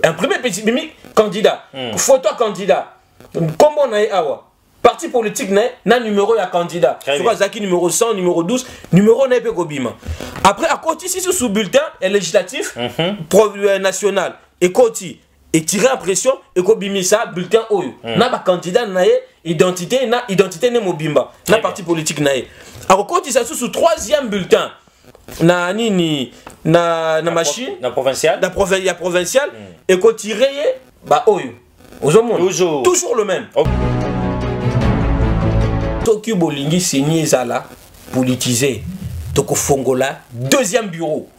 imprimé petit mimi candidat photo candidat comment on a awa parti politique na numéro ya candidat soit zaki numéro 100 numéro 12 numéro na pe kobima après à côté ici sous bulletin législatif national et côté et tirer impression et kobimisa bulletin oyo na ba candidat na identité ne mobimba na parti politique na à côté ça sous troisième bulletin na nini na machine na provincial ya provincial et ko tirer ba oyo toujours le même Tokyo Bolingi signé zala politisé Toko Fongola deuxième bureau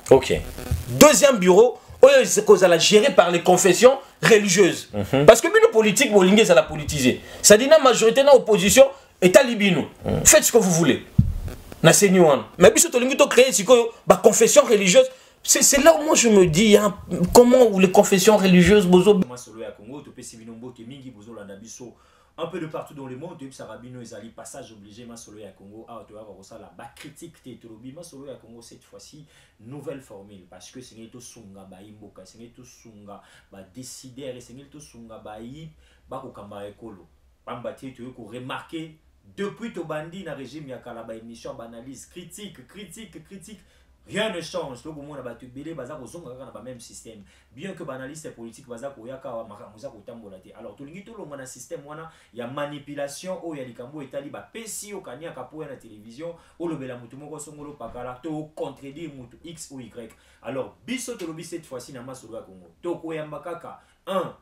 deuxième bureau c'est cause la géré par les confessions religieuses parce que le politique Bolingi ça la politisé ça dit la majorité dans opposition est talibino faites ce que vous voulez na senyuan mais biso tolingi to créer siko ba confession religieuse c'est là où moi je me dis hein, comment les confessions religieuses bozo masolo ya Congo to pesi binombo ke mingi bozo landa biso un peu de partout dans le monde depuis sarabino ezali passage obligé masolo ya Congo a to va ça la ba critique te tolobi masolo ya Congo cette fois-ci nouvelle formule parce que c'est to sunga ba imboka c'est to sunga ba décider et c'est to sunga ba yi ba ko kamba ekolo pamba te to ko remarquer depuis to bandi na régime ya kala ba émission banalise critique rien ne change donc on a battu belé baza ko zonga na ba même système bien que banaliste politique baza ko yaka wa makamuza ko tambola te alors to lingi to longa na système wana ya manipulation o ya likambo etali ba pesi o kania kapo na télévision o lobela mutu moko songolo pakala to contredire mutu x ou y alors biso to lobi cette fois-ci na masolo ya Congo to ko yamba kaka 1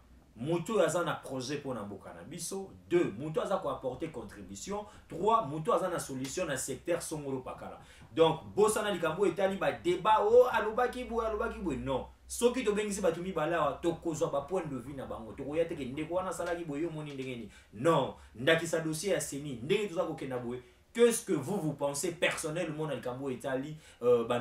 Mutu aza na projet pour Namboka na biso. 2. Mutu aza ko apporter contribution. 3. Mutu aza na solution na secteur Songolo Pakala. Donc, bosana likambo etali ba débat oh alobaki boy non. Soki to bengisi batumi bala to kozwa ba point de vue na bango. To koya teke ndeko wana salaki boy yo moni ndengeni. Non, ndakisa dossier ya seni. Ndenge toza ko kena boy. Qu'est-ce que vous pensez personnellement dans le Cambo Italie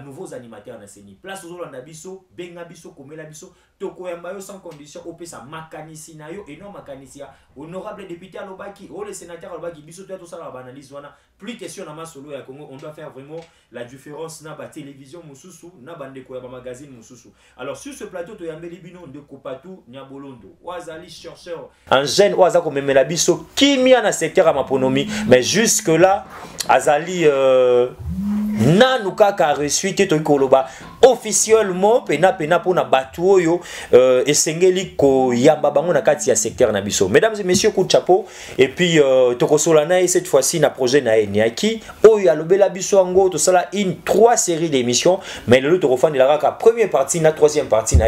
nouveaux animateurs na seni place aux Olanda biso benga biso komela biso toko yambayo sans condition opesa makanisi na yo et non makanisia honorable député alobaki o le sénateur alobaki biso to ça la analyse wana plus question na masolo ya Congo on doit faire vraiment la différence na ba télévision mususu na bandeko ya ba magazine mususu alors sur ce plateau to yambeli bino ndeko patu nyabolondo wazali chercheur en jeune waza ko memela biso kimia na secteur ya maponomi mais jusque là azali nanu kaka reçu te to koloba officiellement pena pona batu oyo esengeli ko yamba bango na kati ya secteur na biso. Mesdames et messieurs, coup de chapeau et puis tokosolana et cette fois-ci na projet na eniaki oyo alobela biso ngo to sala une 3 séries d'émissions mais le to refandi la ka première partie na troisième partie na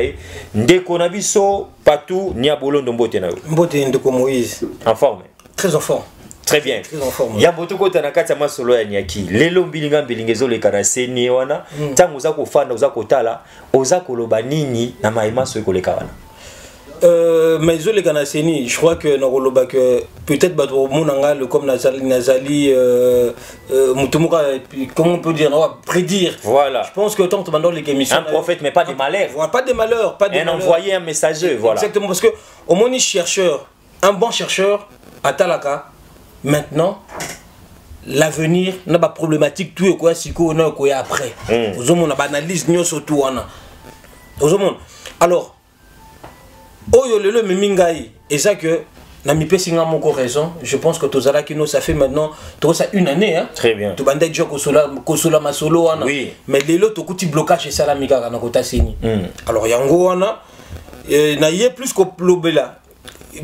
ndeko na biso patu nia bolondo mbote na yo mbote ndeko Moïse en forme très en forme. Très bien. Ya botoko tanakata masolo ya nyaki. Lelo mbilinga mbilingezo le karaseni wana. Tango uza kofanda uza kotala, uza koloba nini na maima so ekoleka wana. Mais les Kanaseni, je crois que Noroloba que peut-être battre monanga le comme Nazali comment on peut dire prédire. Voilà. Je pense que tant que dans les émissions un prophète mais pas des malheurs. Voilà, pas des malheurs, pas des malheurs. Envoyé un messager, voilà. Exactement parce que au moins chercheur, un bon chercheur à Talaka maintenant l'avenir n'a pas problématique tout quoi si qu'on a quoi après. Aux hommes on a analyse nyo surtout wana. Aux hommes alors oyo lelo mimingai et ça que na mi pesinga moko raison je pense que tozala kino ça fait maintenant tout ça une année hein. Très bien. To bandai jo kosola masolo wana. Oui. Mais lelo to kuti blocage et ça la mika na kota sini. Alors yango wana na yé plus ko lobela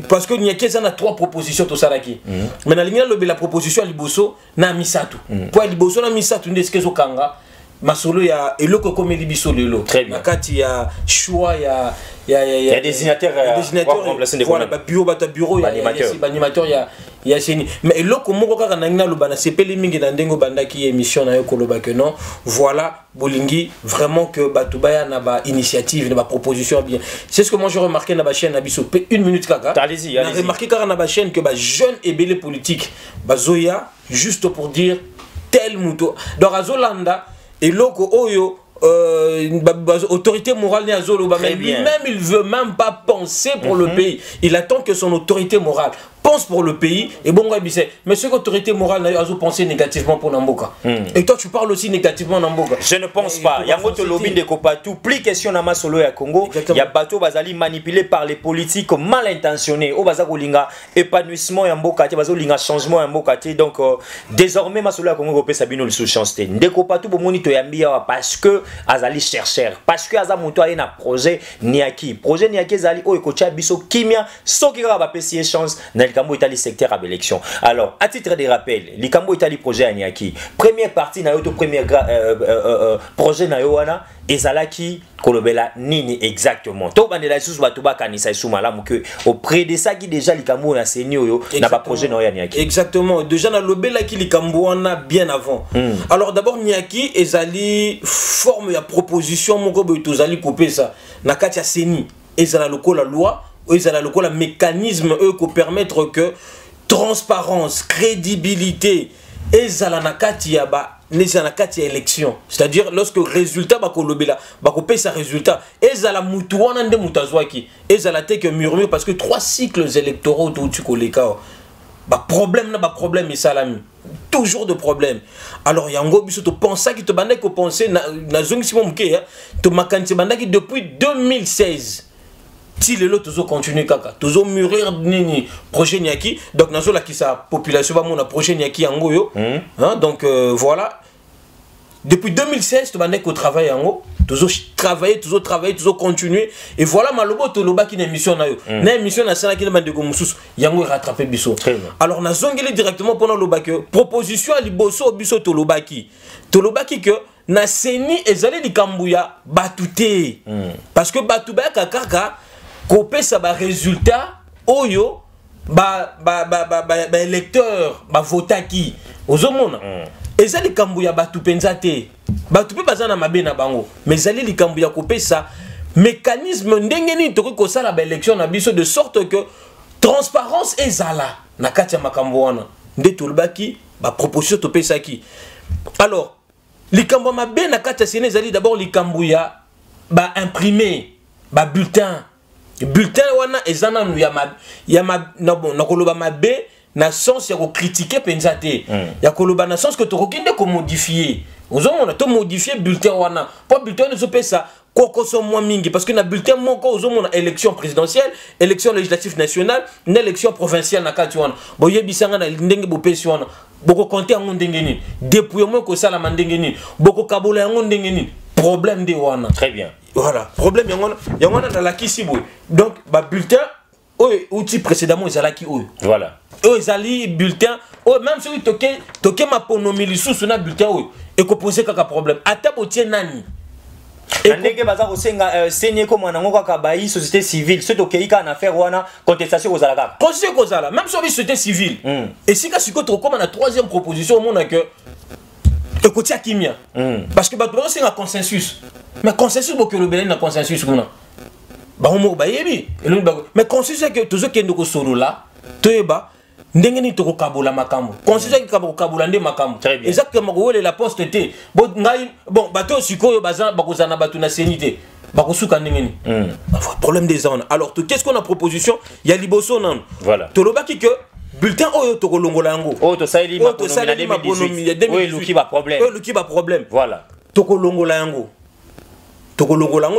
parce que n'y a que ça na 3 propositions to salaki. Mais na linga lobela proposition à liboso na misatu. Pour liboso na misatu ndeskezo kanga masolo ya eloko comme libiso lelo. Très bien. Nakati ya choix ya désignateur voilà bureau animateur ya seni mais eloko moko kaka na ngina lobana sepeli mingi na ndengo bandaki émission na yo koloba que non voilà bolingi vraiment que batubaya na ba initiative na ba proposition bien c'est ce que moi j'ai remarqué na ba chaîne na biso 1 minute kaka allez-y j'ai remarqué kaka na ba chaîne que ba jeune et belé politique bazoya juste pour dire tel muto donc azolanda eloko oyo autorité morale mais lui-même il veut même pas penser pour le pays, il attend que son autorité morale pense pour le pays et bon mais ce que autorité morale a pensé négativement pour Namboka. Et toi tu parles aussi négativement Namboka. Je ne pense pas. Il y a un lobby de Kopatu, plus question na masolo ya Congo. Il y a bateau bazali manipulé par les politiques mal intentionnés. Au bazako linga épanouissement ya Mboka, bazo linga changement ya Mboka. Donc désormais masolo ya Congo kopé sabino le sous chance. De Kopatu bomoni to yambia parce que azali chercheur, parce que azamuto a un projet niaki. Projet niaki zali o ekocha biso kimia soki ka ba pesi chance na likambo itali secteur à l'élection. Alors à titre de rappel, likambo itali projet niaki. Première partie na yo to premier projet na yo wana ezalaki kolobela nini exactement. To bandela sous bato ba kanisa sous malamu que auprès de ça qui déjà likambo na senio yo na ba projet na yo niaki. Exactement. Déjà na lobela ki likambo wana bien avant. Alors d'abord niaki ezali forme ya proposition moko bo tozali couper ça na kati ya seni ezala lokola loi ezala lokola mécanisme eux ko permettre que transparence, crédibilité ezala na kati ya ba ezala na kati ya élection, c'est-à-dire lorsque résultat ba ko lobela ba ko pesa résultat ezala mutu wana nde mutazwaki ezala te que murmure parce que 3 cycles électoraux tout tu koleka ba problème et salami toujours de problème. Alors yango biso to pensa ki to bandaki ko penser na zongisi momuke to makanti bandaki depuis 2016. Si les lots toujours continuent kaka, toujours mûrir nini projet niaki, donc nazo la qui sa population va mon projet niaki yango yo, donc voilà. Depuis 2016 tu bandaki au travail yango, toujours travailler, toujours continuer et voilà malobo to loba ki na émission na yo. Na émission na sala ki na bandeko mususu yango rattraper biso. Alors na zongeli directement pendant loba que proposition à liboso biso to loba ki que na seni ezali likambuya batute. Parce que batuba kaka kopé ça ba résultat oyo ba électeur ba votaki ozomona ezali likambu ya batu penza te batu pe bazana mabe na bango mais ezali likambu ya kopé ça mécanisme ndenge ni toko ko sala ba élection na biso de sorte que transparence ezala na kati ya makambo wana nde tolbaki ba proposition to pesa ki. Alors likambu mabe na kati ya sene ezali d'abord likambu ya ba imprimer ba bulletin wana ezana nu ya na koloba mabe na sens ya ko critiquer penza te ya koloba na sens que to kokinde ko modifier ozomona to modifier bulletin wana po bulletin ne pesa koko so moins mingi parce que na bulletin moko ozomona élection présidentielle, élection législative nationale, na élection provinciale na kati wana bo yebisanga na ndenge bo pesi wana boko compter yango ndenge ni depuis moi ko sala mandenge ni boko kabola yango ndenge ni problème de wana. Très bien. Voilà, problème yangona dans la kisibo. Donc ba bulletin outil précédemment ezalaki oyo. Voilà. Ezali bulletin même celui toke ma ponomi lisusu na bulletin oyo et ko poser kaka problème. Ata botie nani. Ndenge baza kosenga senye ko mwana ngoko ka bayi société civile ce tokeika na affaire wana contestation kozala kaka. Contestation kozala même sur société civile. Et si ka siko to comme na troisième proposition on a que écoutez à Kimia. Parce que c'est un consensus. Mais consensus, beaucoup le bel consensus. Mais consensus, c'est que tout ce qui est de solo là, tu es bas, n'engeni to kabola makambo. Consensus que kabola nde makambo. Exactement où est la poste était. Bon, bateau siko bazan bakozana batu na senité. Bakosuka n'engeni. Problème des zones. Alors, qu'est-ce qu'on a proposition? Il y a liboso non. Voilà. Tolobaki que bulletin oyo to kolongola yango to saili ma bonomi oui luki ba problème voilà to kolongola yango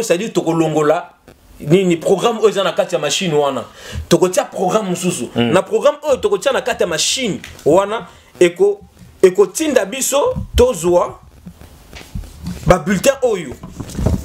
c'est-à-dire to kolongola ni programme oyo na kati ya machine wana to kotia programme mususu na programme oyo to kotia na kati ya machine wana eko tinda biso tozwa ba bulletin oyo.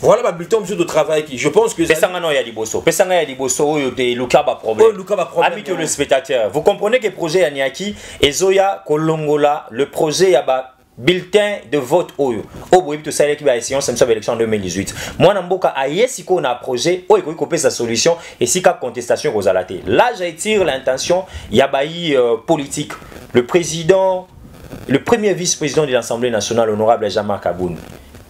Voilà ma bulletin de travail qui je pense que pesanga ya liboso oyo de luka ba problème habite le spectateur. Vous comprenez que projet ya niaki ezoya kolongola le projet ya ba bulletin de vote oyo boyebi to sala ki ba séance comme ça élection 2018 moi na mboka ayesi ko na projet oyo ko kopesa solution et si ka contestation kozala te. Là j'attire l'intention ya bayi politique le premier vice-président de l'Assemblée nationale honorable Jean-Marc Aboun.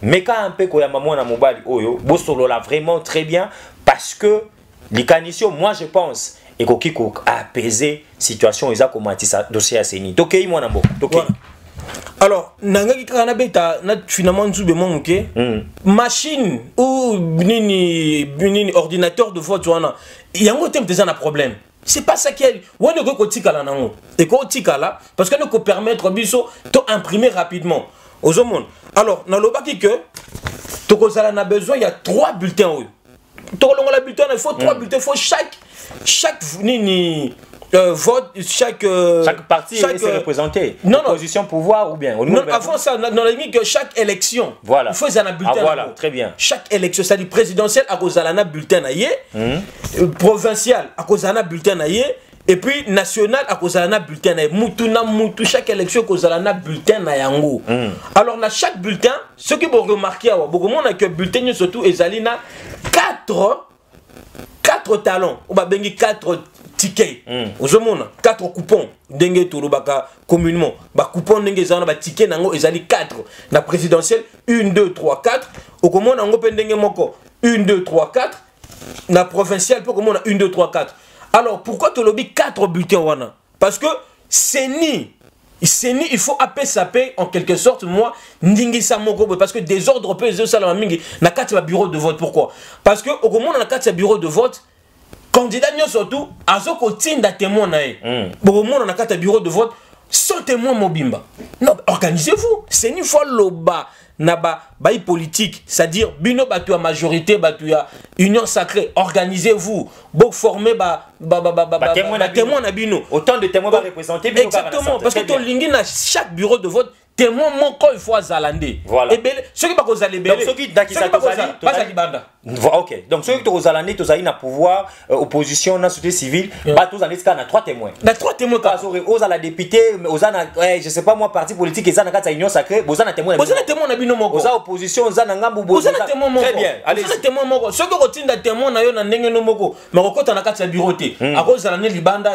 Mais quand un peu koya maman na mobile oyo bosolo là vraiment très bien parce que les conditions moi je pense et ko kiko apaiser situation eza komati sa dossier à seni tokei moi na mbo tokei. Alors nangaki kana beta na finalement nzube mo muke machine ou nini ordinateur de vote wana yango tem teza na problème c'est pas ça qui est on ne ko tikala nango et ko tikala parce que ne ko permettre biso to imprimer rapidement aux hommes. Alors na lobaki que to ko zala na besoin il y a 3 bulletins. To ko longola bulletin il faut 3 bulletins, il faut chaque nini vote, chaque parti est représenté. Non, position pouvoir ou bien au niveau non, avant ça, dans la limite que chaque élection, voilà. Il faut un bulletin. Ah, voilà, très bien. Chaque élection, c'est-à-dire présidentielle, à cause d'un bulletin naïe, provincial, à cause d'un bulletin naïe, et puis national, à cause d'un bulletin naïe. Moutou, chaque élection, à cause d'un bulletin naïango. Alors, dans chaque bulletin, ce que vous remarquez, beaucoup de monde a que bulletin, surtout, et Zalina, 4 talons, on va bengi 4 tickets. Aux hommes, 4 coupons. Dengue tout le baka communément. Ba coupon dengue zana ba ticket nango ezali 4. Na présidentielle 1 2 3 4. Au comment nango pendengue moko 1 2 3 4. Na provinciale pour comment on a 1 2 3 4. Alors pourquoi tu lobby 4 bulletins wana? Parce que c'est ni il faut appeler en quelque sorte moi ndingi sa moko parce que désordre peut ça la mingi na kati ba bureau de vote. Pourquoi? Parce que au comment on a kati bureau de vote candidat surtout azoko tinda témoin nae bon monde on a quatre bureau de vote sans témoin mobimba non organisez-vous c'est une fois loba naba bail politique c'est-à-dire bino batu à majorité batu à union sacrée organisez-vous bon former témoin na bino autant de témoins va représenter exactement parce que ton lingi na chaque bureau de vote témoin mon corps il faut azalandé voilà et ceux qui pas cause aller donc ceux qui dakisa banda ok donc ceux qui sont azalandé tous na pouvoir opposition na société civile ba tous anis na 3 témoins na 3 témoins ka aux à la députée aux ana je sais pas moi parti politique et ça na kata union sacrée bozana témoin na bino moko aux opposition aux ana ngambu bozana témoin moko très bien allez témoin moko ceux qui rotinda témoin na yo na ndenge no moko makokota na kata bureau te a cause la libanda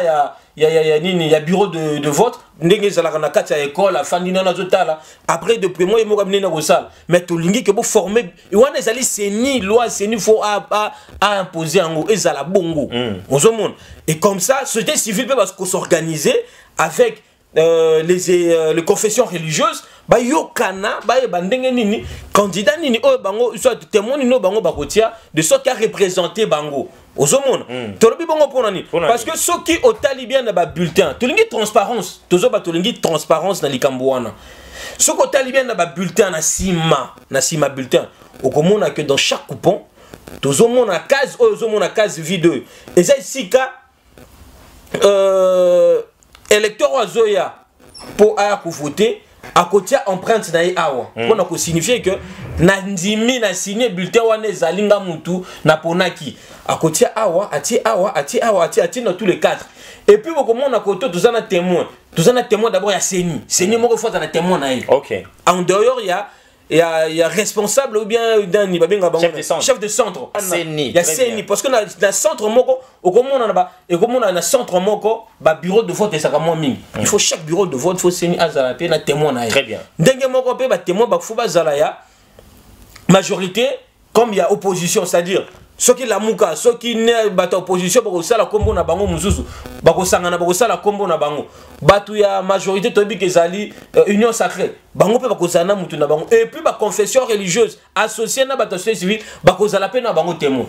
ya bureau de vote ndenge zala na kati ya école afandi na zotala après depuis moi mo kamine na kosala mais to lingi que bo former wana ezali c'est ni loi c'est ni faut à imposer en ezala bongo ozomona et comme ça société civile peut parce qu'on s'organiser avec les confessions religieuses ba yokana ba bandenge nini candidat nini o bango soit témoin nini bango bakotia de sorte qu'à représenter bango ozomona tolobi bango pona ni parce que ceux qui au talibien na ba bulletin tolingi transparence tozo ba tolingi transparence na likambo wana ceux qui au talibien na ba bulletin na sima bulletin okomona que dans chaque coupon tozomona case ozomona case vide et ça ici ka électeur azoya pour aya ko voter à côté empreinte na awa pour ko signifier que na ndimi na signer bulletin wana ezalinga mutu na ponaki à côté awa ati dans tous les cadres et puis comment on a côté tous un témoin d'abord il y a Seni moko faut na témoin na OK en dehors il y a responsable ou bien chef de centre il y a Seni parce que dans centre moko comment on a et comment on a centre moko ba bureau de vote ça comme mingi il faut chaque bureau de vote faut Seni azala pe na témoin na très bien ndenge moko pe ba témoin ba faut bazala ya majorité comme il y a opposition c'est-à-dire ceux qui la muka ceux qui ne bata opposition pour ça la combo na bango mususu bako sangana bako ça la combo na bango batu ya majorité tobi kezali union sacrée bango pe bako sana mutu na bango et puis ba confession religieuse associée na bata société civile bako zala pe na bango témoin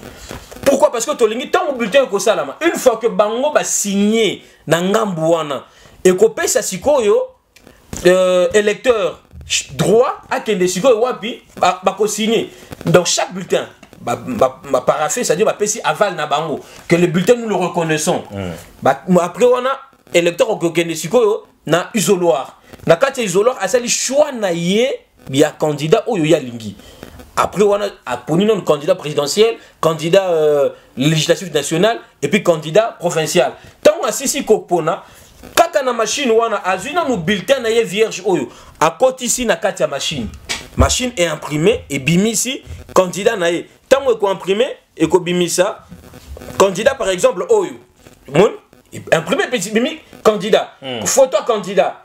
pourquoi parce que tolingi tant bulletin ko salama une fois que bango ba signé na ngambu wana et ko pesa sikoyo électeur droit à kende sikoyo wapi bako signé dans chaque bulletin paraffé, c'est-à-dire aval na bango que le bulletin nous le reconnaissons. Après on a électeur au Kenesiko na isoloir. Na kati isoloir a sali choix na ye ya candidat oyo ya lingi. Après on a poni non candidat présidentiel, candidat législatif national et puis candidat provincial. Tant on a sisi kokpona kaka na machine wana azuna no bulletin na ye vierge oyo a côté ici na kati ya machine est imprimée et bimisi candidat na ye tant qu'on imprimé et qu'on bimisa candidat par exemple oyo mon imprimé petit bimi candidat photo candidat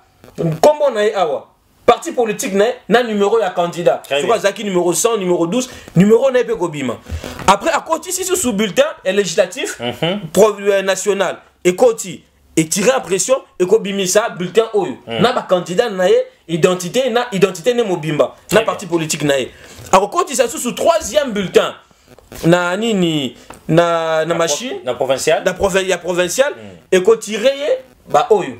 comment na awa parti politique na numéro ya candidat soit zaki numéro 100 numéro 12 numéro na pe ko bima après à côté ici sous bulletin législatif national et côté et tirer impression et ko bimisa bulletin oyo na ba candidat na identité ne mobimba na parti politique na à côté ça sous troisième bulletin na nini na machine na provincial ya provincial et ko tirer ba oyo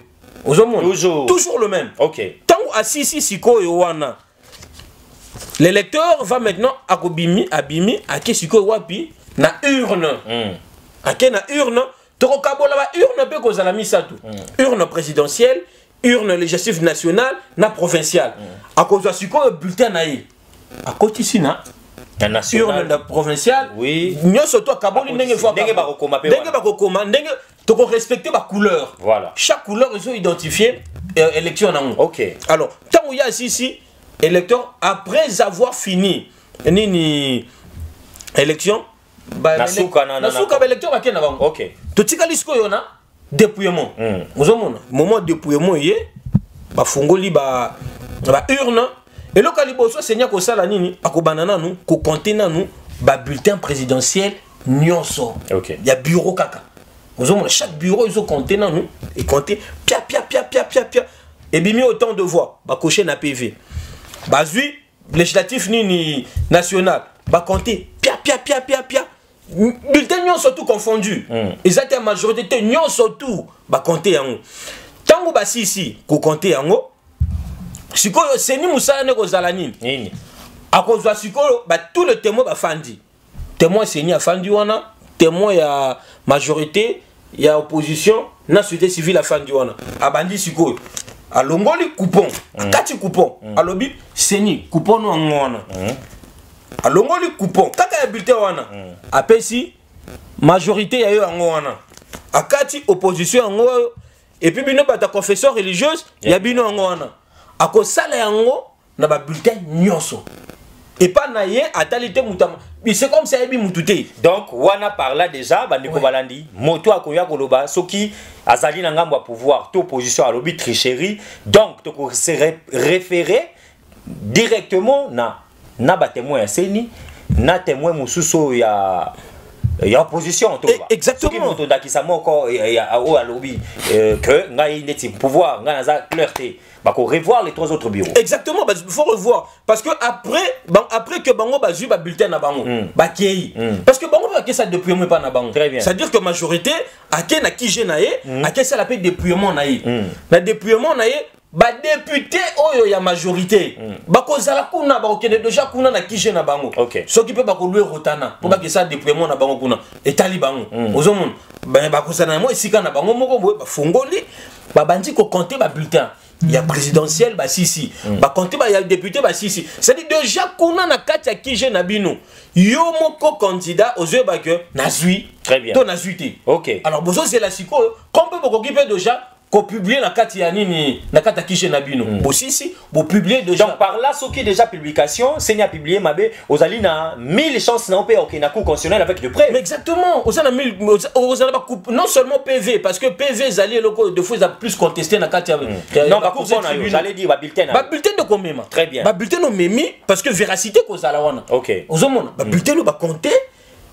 toujours le même. OK. Tant asisi sikoyo wana le lecteur va maintenant akobimi abimi ake sikoyo wapi na urne. Ake na urne to kabola ba urne pe ko zala misato. Urne présidentielle, urne législative nationale na provinciale. Akozwa sikoyo bulletin na ye. Akoti sina urne na provinciale. Oui. Nyoso to kaboli ndenge fois ndenge bakokoma pe. Ndenge bakokoma ndenge to respecter ba couleur. Voilà. Chaque couleur ils ont identifié élection nango. OK. Alors, tant il y a ici électeur après avoir fini nini élection nasuka électeur ba kena bango. OK. To tika lisko yona dépouillement. Mozomona moment dépouillement yé ba fongoli ba urne et le caliboso senya ko sala nini akobana nous ko compter nanu ba bulletin présidentiel nyonso. OK. Il y a bureau kaka. Mozomona chaque bureau ils ont compté nanu et compter pia et bimi autant de voix ba cocher na PV. Bazui législatif ni national ba compter pia bulletin nyon surtout confondu. Ils étaient majorité nyon surtout ba compter yango. Tango ba si ko compter yango. Sikoyo seni musala ne ko zalani. Nini? Akozwa sikoyo ba tout le témoin ba fandi. Témoin seni a fandi wana, témoin ya majorité, ya opposition, na société civile a fandi wana. Abandi sikoyo. Alongoli coupon, akati coupon, alobi seni coupon no ngona. Alongoli coupon, kaka ya bulletin wana. Apesi majorité ya yo ngona. Akati opposition ngo et puis bino bata confession religieuse, ya bino ngona. Ako sala yango na ba bulletin nyonso. Et pas naie atalité mutama. C'est comme ça ebi mutute. Donc wana par là déjà bandiko balandi moto akoya koloba soki azali na ngambo pouvoir to opposition à lobby tricherie donc to ko se référer directement na ba témoin ya seni na témoin mususo ya opposition to ba. Exactement. Soki moto ndakisa moko ya o lobby que ngai neti pouvoir nga naza clarté. Bah, qu'on revoir les trois autres bureaux. Exactement, il faut revoir. Parce que après que Bango a eu un bulletin à Bango, parce que Bango a ça dépouillement pas na Bango. Très bien. C'est-à-dire que la majorité, a qui na qui genaye, a qui ça l'appelle dépouillement naïe. Na dépouillement naïe, ba député oyo ya majorité. Ba kozala kuna ba okende déjà kuna na qui gena Bango. OK. Ce qui peut ba ko louer rotana pour pas que ça dépouillement na Bango kuna. Et tali Bango. Ozomon. Ba kozana mo isika na Bango moko boye ba fongoli ba bandi ko compter ba bulletin. Il y a présidentiel, bah si. Bah quand il y a député, bah si. C'est-à-dire déjà qu'on a na kati ya kije na bino. Yo moko candidat aux yeux bah que nazui. Très bien. To nazuité. OK. Alors bozo c'est la siko. Qu'on peut beaucoup qui déjà qu'on publier na kati ya nini na kati ya kije na bino. Aussi si, vous publier déjà. Donc par là ce qui est déjà publication, c'est a publié mabé aux alina 1000 chances na opé OK na cour constitutionnel avec de près. Mais exactement, aux alina 1000 non seulement PV parce que PV zali loko de fois plus contesté na kati ya non, j'allais dire ba bulletin. Ba bulletin de combien? Très bien. Ba bulletin no memi parce que véracité ko zala wana. OK. Ozomona ba bulletin no ba compter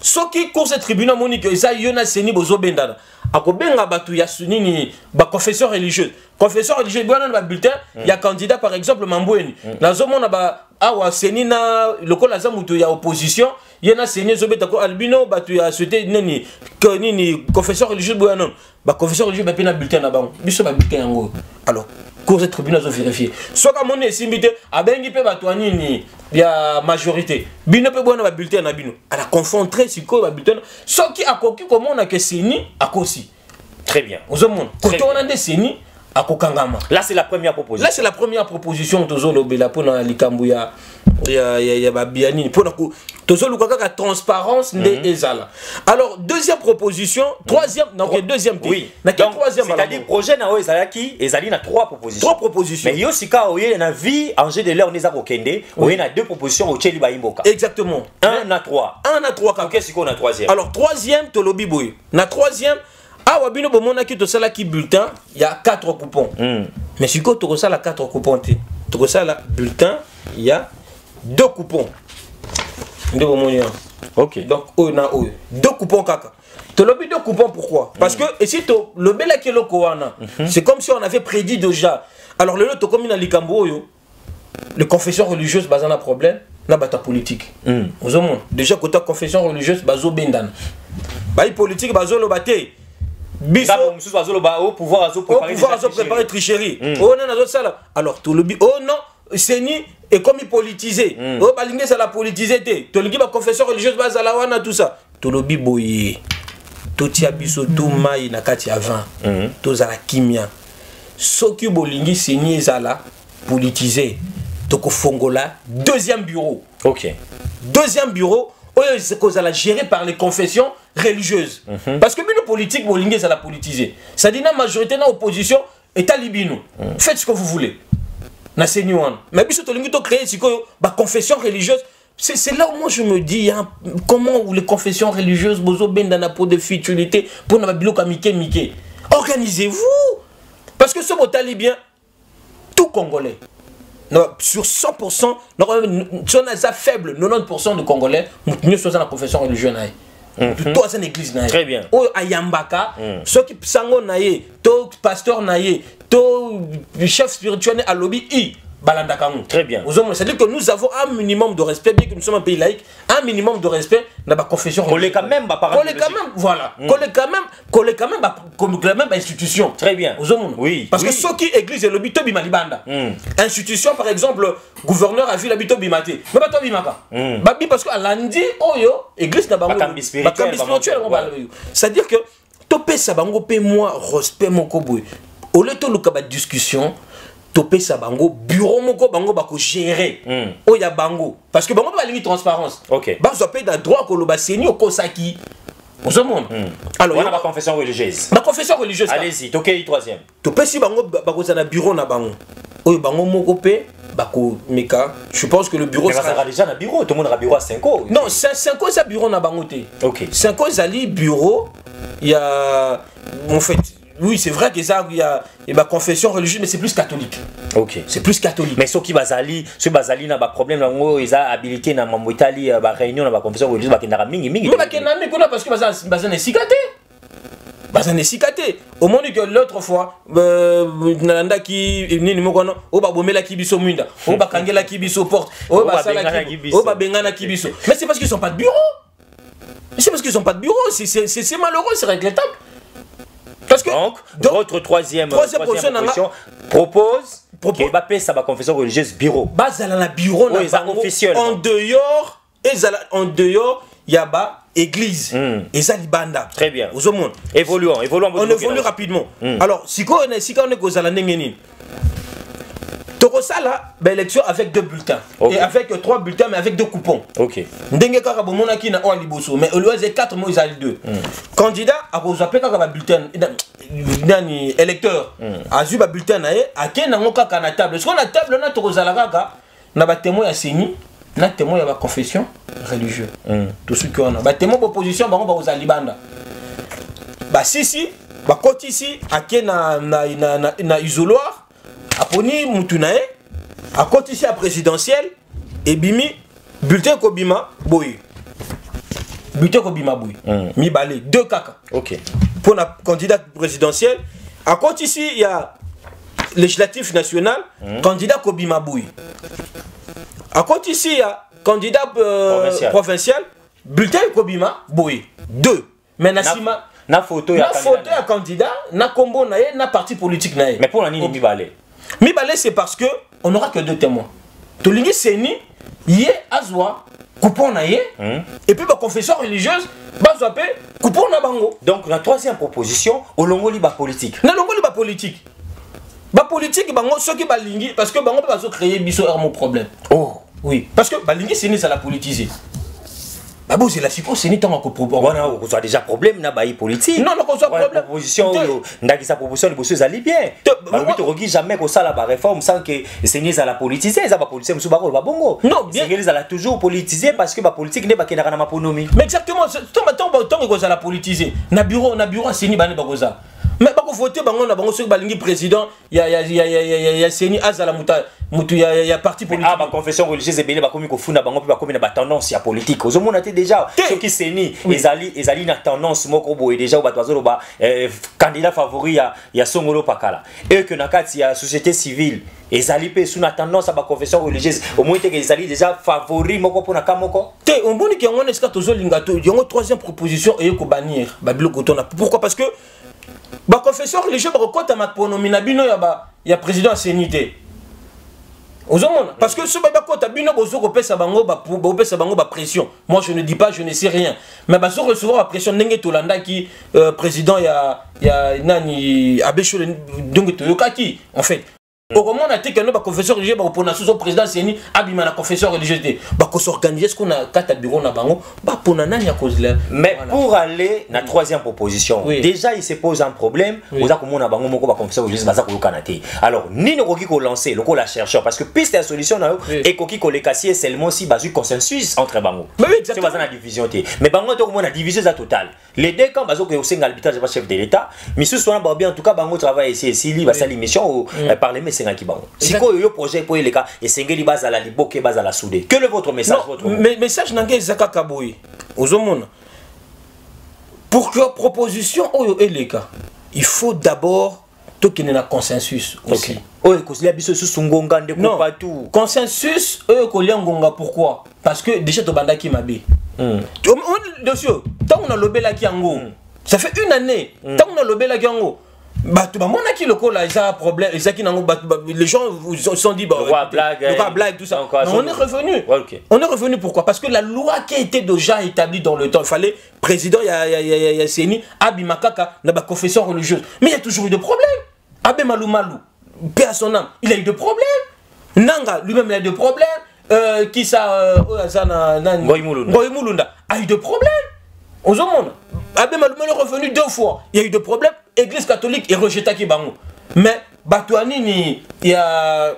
soki cour ce tribunal monique eza yona seni bozo bendana. Akobenga batu ya sunini ba confession religieuse. Confession religieuse bwana na bulletin ya candidat par exemple Mambweni. Nazomona ba awa seni na lokola za mutu ya opposition yena seni zobeta ko albino batu ya souhaité nini que nini confession religieuse bwana ba confession religieuse ba pena bulletin na bango. Biso ba bulletin yango. Alors cour de tribunal zo vérifier. Soka moni esimbité abengi pe batu nini ya majorité. Bino pe bwana ba bulletin na bino. Ala confondre siko ba bulletin soki akoki komona ke seni akosi. Très bien. Aux hommes, quand on a des sénies, à Kokangama. Là, c'est la première proposition. Là, c'est la première proposition. Tozolo Bela pour la Likambuya, ya Babiani. Pour la Tozolo Kaka transparence de Ezala. Alors, deuxième proposition, troisième, donc deuxième. Oui. Donc, troisième. C'est-à-dire, projet na Ezalaki, Ezali na trois propositions. Trois propositions. Mais Yosika, oye na vie, en jeu de l'heure, on Okende, oye na deux propositions au Tcheli Baimboka. Exactement. Un à trois. Un à trois. Qu'est-ce qu'on a troisième? Alors, troisième, Tolobi Boy. Na troisième. Ah, wabino bomona ki to sala ki bulletin, il y a 4 coupons. Mais si ko to sala 4 coupons te. To sala bulletin, il y a 2 coupons. Nde bomona. OK. Donc na 2 coupons kaka. To lobi 2 coupons pourquoi? Parce que et si to le bela ki loko wana, c'est comme si on avait prédit déjà. Alors le to comme na likambo yo, les confessions religieuses bazana problème. na bata politique. Vous avez déjà côté confession religieuse bazo bendana. Ba politique bazo lo baté. Biso au pouvoir à préparer tricherie. Oh non ça alors tout le oh non c'est ni et comme il politisé. Oh balingue ça la politisé té. To lingi ba confession religieuse bazala wana tout ça. To le biboye. To tia biso tout mai na kati ya vin. To za la kimia. Soki bolingi c'est ni zala politisé. Toko fongola deuxième bureau. OK. Deuxième bureau c'est qu'on a géré par les confessions religieuses. Parce que le politique, c'est la politisé. Ça dit la majorité de l'opposition est à Libino. Faites ce que vous voulez. Mais si vous créez une confession religieuse, c'est là où moi je me dis hein, comment les confessions religieuses bozo ben dans la peau de futilité pour ne pas Mickey. Organisez-vous. Parce que ce mot talibien, tout Congolais. Non, sur 100%, si on a faible, 90% de Congolais, nous sommes dans la confession religieuse. Toi, c'est une église. Très bien. Au Ayambaka, ceux qui sont naïe, tout pasteur naïe, tout chef spirituel à lobby, très bien. C'est-à-dire que nous avons un minimum de respect, bien que nous sommes un pays laïque, un minimum de respect dans la confession religieuse. Quand même, voilà. Coller quand même institution. Très bien. Oui. Parce que ceux qui église et le bito bimalibanda. Institution par exemple, gouverneur a vu la bito bimate. Mais pas toi bimaka. Babi parce que à lundi oyo église na bango. Bakambi spirituel. C'est-à-dire que topé ça bango pe moi respect moko boy. Au lieu de le discussion topé sa bango bureau moko bango bako gérer oya bango parce que bango ba limite transparence. OK. Ba zo pe da droit ko lo ba seni o kosaki. On se montre. Alors on a ma confession religieuse. Ma confession religieuse. Allez-y, toké troisième. Topé si bango bako za na bureau na bango. Oyo bango moko pe bako meka. Je pense que le bureau sera déjà na bureau, tout le monde a bureau à 5 ans. Non, 5 ans ça bureau na bango té. OK. 5 ans zali bureau, il y a en fait oui, c'est vrai qu'il y a ma confession religieuse, mais c'est plus catholique. OK. C'est plus catholique. Mais ceux qui bazali n'a pas problème, ils ont habilité dans mon Italie, la réunion, la confession religieuse, bah n'a mingi. Mais bah parce que bazan est cicaté. Bazan est cicaté. Au moment que l'autre fois, nanda qui ni mokono, o ba bomela ki biso mwinda, o ba kangela ki biso porte, o ba sala ki, o ba bengana ki biso. Mais c'est parce qu'ils sont pas de bureau. C'est parce qu'ils ont pas de bureau. C'est malheureux, c'est regrettable. Parce que, donc votre troisième position propose que Mbappé ça va confession religieuse bureau. Bazala na bureau na officiel. En dehors, il y a ba église et ça libanda. Très bien. Évoluons. On évolue rapidement. Alors, si on est kozala ndengeni. Tokosala élection avec 2 bulletins et avec 3 bulletins mais avec 2 coupons. OK. Ndenge kaka bomona ki na o liboso mais au lieu de 4 mots ils ont 2. Candidat a kozapé kaka bulletin nani électeur azu ba bulletin na ye akena ngoka kana table. Parce qu'on a table na tokozala kaka na ba témoin ya seni na témoin ya ba confession religieuse. Tout ce qu'on a ba témoin d'opposition bango ba kozali banda. Ba sisi ba koti ici akena na isoloir aponi mutunae à côté ici à présidentielle et bimi bulletin kobima boy bulletin kobima boy mi balé 2 kaka. OK. Pour la candidat présidentielle à côté ici il y a législatif national candidat kobima boy à côté ici il y a candidat provincial bulletin kobima boy 2 mais nasima na photo ya candidat na combo na ye na parti politique na ye. Mais pour la nini mi balé Mibalé, c'est parce que on n'aura que 2 témoins. Tolingi Seni, Yé Azwa, coupon na Yé, et puis ma confession religieuse, Bazwape, coupon na Bango. Donc la troisième proposition, au Longoli ba politique. Na Longoli ba politique. Ba politique, Bango, ceux qui balingi, parce que Bango peut créer biso mon problème. Oh, oui. Parce que balingi Seni, ça l'a politisé. Ah bon, c'est la psycho, c'est ni tant qu'on on a déjà problème na baï politique. Non, non, qu'on soit problème. Proposition, ndaki sa proposition, les bosses allient bien. Mais tu regardes jamais que ça la réforme sans que c'est ni à la politiser, ça va politiser, monsieur Baro, va bongo. Non, bien. C'est qu'ils la toujours politiser parce que la politique n'est pas qu'il y a na maponomi. Mais exactement, tant que ça la politiser. Na bureau, c'est ni bané bagoza. Mais pas voter bango na bango sur balingi président, il y a Seni Azala Muta mutu ya parti politique. Ah, confession religieuse et belé ba komi ko funda bango pe ba komi na ba tendance ya politique. Ozo mona te déjà ceux qui seni ezali na tendance moko boye déjà ba tozo ba candidat favori ya Songolo Pakala. Et que na kati ya société civile ezali pe sous na tendance à ba confession religieuse au moins te que ezali déjà favori moko pona kamoko. Te on boni ki ngone ska tozo lingato yongo troisième proposition et ko bannir ba biloko tona. Pourquoi? Parce que ba confession religieuse ba kokota maponomi na bino ya président sénité. Parce que ce babakota bino bozo kopesa bango ba pression. Moi je ne dis pas, je ne sais rien. Mais bazo recevoir la pression ndenge tolanda ki président ya nani Abesho donc toyokaki en fait. Au moment on a dit que nous confesseur religieux ba pona sous président Seni abima na confesseur religieux ba ko s'organiser ce qu'on a kata bureau na bango ba pona nani à cause là. Mais pour aller na troisième proposition, déjà il se pose un problème, oza ko mona bango moko ba confesseur religieux baza ko kanate. Alors ni ne koki ko lancer le ko la chercheur parce que piste la solution na et koki ko le casser seulement si bazu consensus entre bango. Mais oui, exactement. C'est baza na division té. Mais bango to ko mona division za totale. Les deux camps bazo ko senga l'arbitrage pas chef de l'état, mais ce soit ba bien en tout cas bango travaille ici li ba sali mission au parlement si quoi le projet pour les cas et sengeli bazala liboke bazala soudé. Quel est votre message? Mais message nangé zaka kaboy ozomona pour que proposition oyo eleka il faut d'abord qu'il y ait un consensus aussi. Oh, non, pas tout. Consensus pourquoi? Parce que déjà to banda ki mabe. Tant on a lobé la ki ango. Ça fait une année. Tant on a lobé la ki ango. Bah tout le monde a qui le col là, ils ont un problème, les gens se sont dit blague tout ça. On est revenu. On est revenu pourquoi? Parce que la loi qui a été déjà établie dans le temps, il fallait président il y a Seni Abimakaka n'a pas confession religieuse. Mais il y a toujours eu des problèmes. Abe Malou Malou, paix à son âme, il a eu des problèmes. Nanga lui-même il a eu des problèmes. Qui ça Goïmoulunda a eu des problèmes. Aux hommes, Abe Malou Malou est revenu 2 fois. Il y a eu des problèmes. Église catholique est rejetée qui bango. Mais Batouani il y a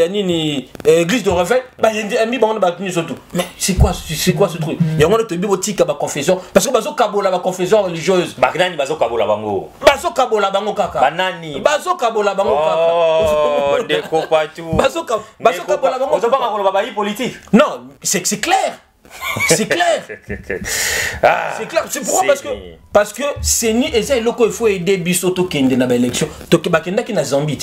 nini église de réveil bah il y a mis bango batuni surtout. Mais c'est quoi ce truc? Il y a un autre bibotique à ma confession parce que bazo kabola ma confession religieuse. Bagnani bazo kabola bango. Bazo kabola bango kaka. Banani. Bazo kabola bango kaka. Oh, déco pas tout. Bazo kabola bango. On pas encore le politique. Non, c'est clair. C'est clair. C'est clair. C'est pourquoi parce que Seni et ça loko il faut aider Bisoto Kende na élection. Toke bakenda ki na Zambie.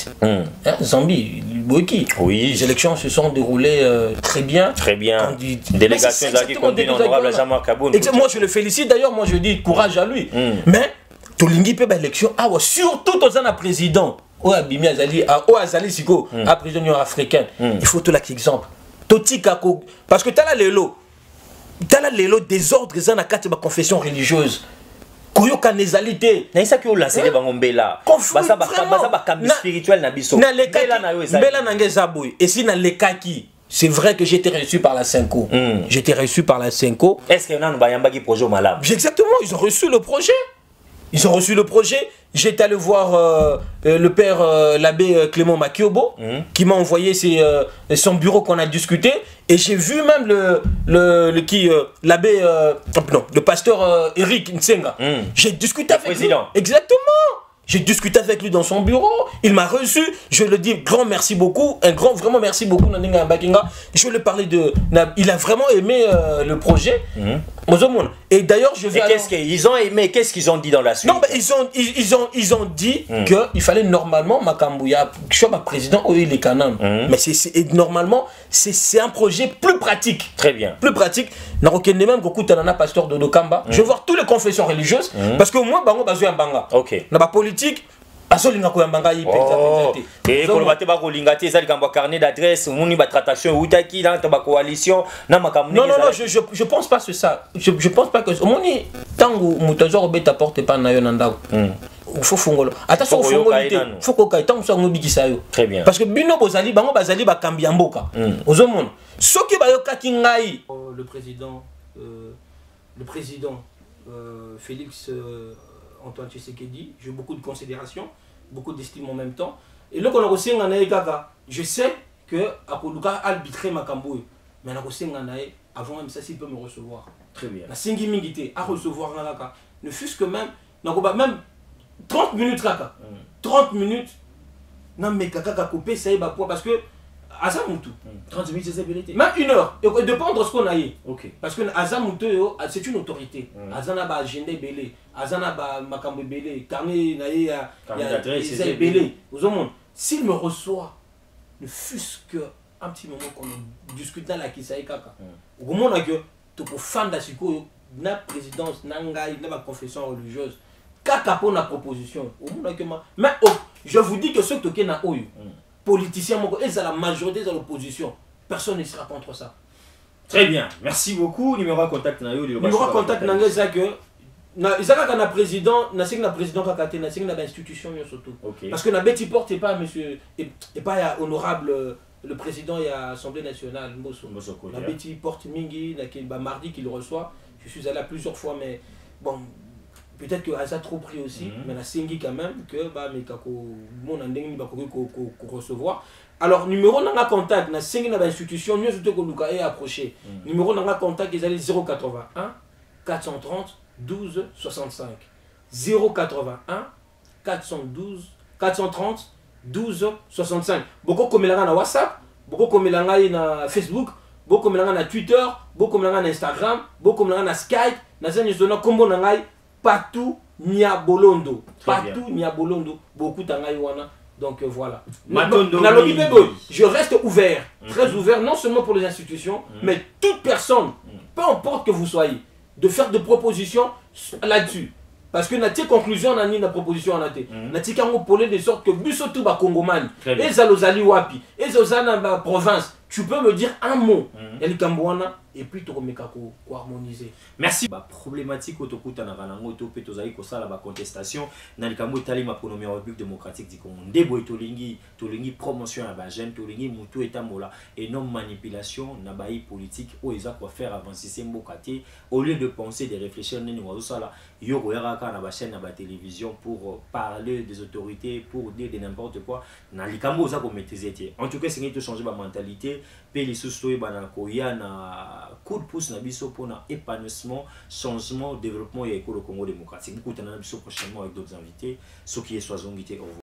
Zambie, oui. Les élections se sont déroulées très bien. Très bien. Délégation qui conduit l'honorable Jean-Marc Kaboun. Moi je le félicite d'ailleurs, moi je dis courage à lui. Mais tolingi pe ba élection surtout aux ana président. O abimi azali azali siko a président africain. Il faut tout l'exemple. Totika parce que t'as là lelo désordre ils ont la carte de confession religieuse koyoka nezalité na isa ki olancer les bangombela basa ba spirituel na biso na mbela na ngeza boy et si na lekaki c'est vrai que j'étais reçu par la Cinco. J'étais reçu par la Cinco. Est-ce que nan bayamba ki projet malade? Exactement, ils ont reçu le projet. J'étais allé voir le père l'abbé Clément Makiobo qui m'a envoyé son bureau qu'on a discuté et j'ai vu même l'abbé le pasteur Eric Nsenga. J'ai discuté avec lui. Exactement. J'ai discuté avec lui dans son bureau, il m'a reçu, je le dis grand merci beaucoup, vraiment merci beaucoup Naninga Bakinga. Je lui ai parlé il a vraiment aimé le projet. Et d'ailleurs je vais. Qu'est-ce qu'ils ont aimé? Qu'est-ce qu'ils ont dit dans la suite? Non, mais ils ont dit qu'il fallait normalement Makambouya, je suis ma président il est Kanam. Mais normalement c'est un projet plus pratique. Très bien. Plus pratique. Narokende même beaucoup Tanana pasteur de Dokamba. Je vais voir toutes les confessions religieuses parce que moi bango bazo banga. OK. Na ba politique asolinga ko yambanga yi et ko bate ba ko lingati ezali kamba carnet d'adresse muni ba tratation utaki dans ta coalition na makamuni. Non je pense pas que ça. Je pense pas que moni tangu mutazo robeta porte pas na yo nandako. Faut fungolo. Attention fungolité. Faut ko kai tangu sango bikisa yo. Très bien. Parce que bino bozali bango bazali ba kambia mboka. Ozomona. Soki ba yo kaki ngai le président Félix Antoine Tshisekedi, j'ai beaucoup de considération, beaucoup d'estime en même temps. Et là, je sais que Apoluka a arbitré Makamboui. Mais avant même ça, s'il peut me recevoir. Très bien. La Singi Mingité à recevoir Nalaka. Ne fût-ce que même 30 minutes, 30 minutes. Non, mais Kaka coupé, ça y est, parce que Azamutu. 30 minutes, c'est belé. Même 1 heure. Et dépend de ce qu'on a eu. Ok. Parce que Azamutu, c'est une autorité. Azana ba agenda belé. Azana ba makambo belé. Carnet naïe c'est belé. Aux hommes, s'il me reçoit, ne fût-ce que un petit moment qu'on discute dans la Kisaï Kaka. Au moment où tu peux fan d'Asiko, na présidence, n'angaï, na confession religieuse. Kaka pour la proposition. Au moment où mais je vous dis que ceux qui sont oyo, politiciens, ils sont la majorité de l'opposition. Personne ne sera contre ça. Très bien. Merci beaucoup. Numéro de contact na yo. Numéro de contact na yo c'est que na izaka kana président, na sing na président kakate, na sing na institution surtout. Parce que na Betty Porte et pas monsieur et pas honorable le président et à l'Assemblée nationale Mbosso. La Betty Porte Mingi, mardi qu'il reçoit. Je suis allé plusieurs fois, mais bon, peut-être que Asa trop pris aussi, mais la Singi quand même, que mais mon ending va recevoir. Alors, numéro n'a contact, na Singi na institution, nous surtout que nous est approché. Numéro n'a contact, ils allaient 081 430 12 65. 081 430 12 65. Beaucoup comme il y a na WhatsApp, beaucoup comme il y a na Facebook, beaucoup comme il y a na Twitter, beaucoup comme il y a na Instagram, beaucoup comme il y a na Skype, na zone combo na partout nia bolondo, partout nia bolondo, beaucoup tangai wana. Donc voilà. Je reste ouvert, très ouvert, non seulement pour les institutions, mais toute personne, peu importe que vous soyez, de faire des propositions là-dessus. Parce que na conclusion na ni na proposition na te. Na tika ngo polé de sorte que biso tout ba congomani. Et za lozali wapi. Et za na ba province. Tu peux me dire un mot. El Kambouana et puis tu remeka ko harmoniser. Merci. Ba problématique otokuta na ranango to pe tozali ko sala ba contestation na likambo tali ma pronomie République démocratique du Congo. Ndebo tolingi promotion ya ba jeune tolingi mutu etamola et non manipulation na baï politique o eza quoi faire avancer mboka te au lieu de penser de réfléchir nini wazo sala yo koyaka na ba chaîne na ba télévision pour parler des autorités pour dire de n'importe quoi na likambo za ko maîtriser te. En tout cas c'est que changer ba mentalité pe les sous bana koya na coup de pouce na biso pour na épanouissement changement développement et école au Congo démocratique. Beaucoup de biso prochainement avec d'autres invités ceux qui est soient au revoir.